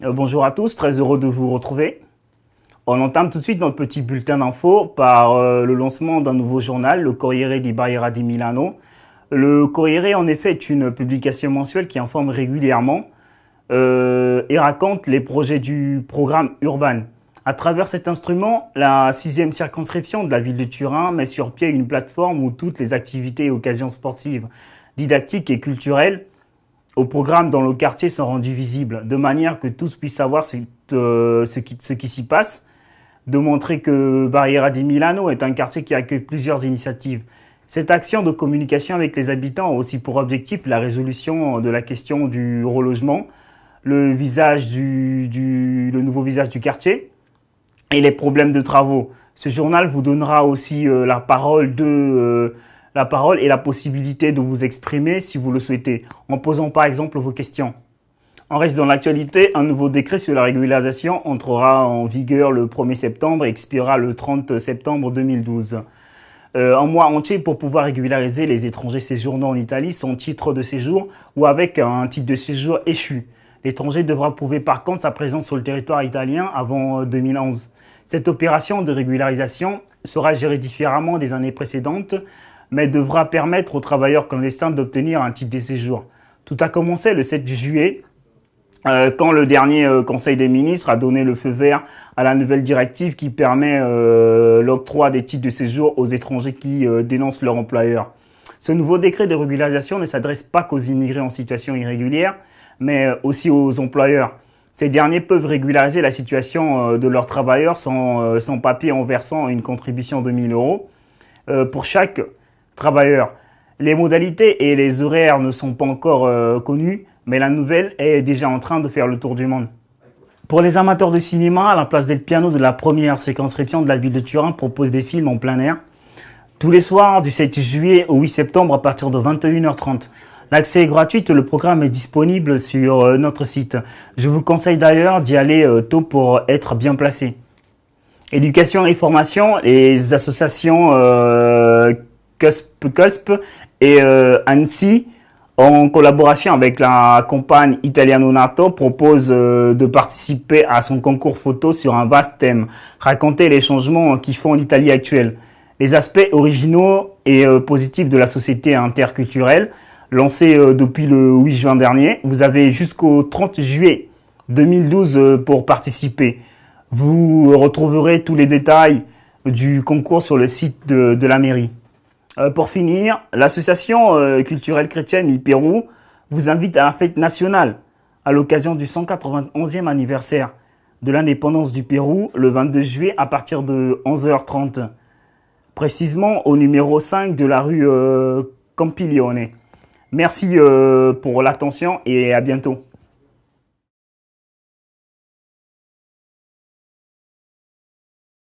Bonjour à tous, très heureux de vous retrouver. On entame tout de suite notre petit bulletin d'infos par le lancement d'un nouveau journal, le Corriere di Barriera di Milano. Le Corriere, en effet, est une publication mensuelle qui informe régulièrement et raconte les projets du programme Urban. À travers cet instrument, la 6e circonscription de la ville de Turin met sur pied une plateforme où toutes les activités et occasions sportives, didactiques et culturelles au programme dans le quartier sont rendus visibles, de manière que tous puissent savoir ce qui s'y passe, de montrer que Barriera di Milano est un quartier qui accueille plusieurs initiatives. Cette action de communication avec les habitants a aussi pour objectif la résolution de la question du relogement, le nouveau visage du quartier et les problèmes de travaux. Ce journal vous donnera aussi la parole et la possibilité de vous exprimer si vous le souhaitez, en posant par exemple vos questions. On reste dans l'actualité, un nouveau décret sur la régularisation entrera en vigueur le 1er septembre et expirera le 30 septembre 2012. Un mois entier pour pouvoir régulariser les étrangers séjournant en Italie sans titre de séjour ou avec un titre de séjour échu. L'étranger devra prouver par contre sa présence sur le territoire italien avant 2011. Cette opération de régularisation sera gérée différemment des années précédentes, mais devra permettre aux travailleurs clandestins d'obtenir un titre de séjour. Tout a commencé le 7 juillet, quand le dernier Conseil des ministres a donné le feu vert à la nouvelle directive qui permet l'octroi des titres de séjour aux étrangers qui dénoncent leur employeur. Ce nouveau décret de régularisation ne s'adresse pas qu'aux immigrés en situation irrégulière, mais aussi aux employeurs. Ces derniers peuvent régulariser la situation de leurs travailleurs sans papier en versant une contribution de 1 000 euros pour chaque travailleurs. Les modalités et les horaires ne sont pas encore connus, mais la nouvelle est déjà en train de faire le tour du monde. Pour les amateurs de cinéma, la place del Piano de la première circonscription de la ville de Turin propose des films en plein air tous les soirs du 7 juillet au 8 septembre à partir de 21h30. L'accès est gratuit et le programme est disponible sur notre site. Je vous conseille d'ailleurs d'y aller tôt pour être bien placé. Éducation et formation, les associations CUSP et ANSI, en collaboration avec la campagne Italiano Nato, propose de participer à son concours photo sur un vaste thème, raconter les changements qui font l'Italie actuelle, les aspects originaux et positifs de la société interculturelle. Lancé depuis le 8 juin dernier, vous avez jusqu'au 30 juillet 2012 pour participer. Vous retrouverez tous les détails du concours sur le site de la mairie. Pour finir, l'association culturelle chrétienne IPERU vous invite à la fête nationale à l'occasion du 191e anniversaire de l'indépendance du Pérou le 22 juillet à partir de 11h30, précisément au numéro 5 de la rue Campiglione. Merci pour l'attention et à bientôt.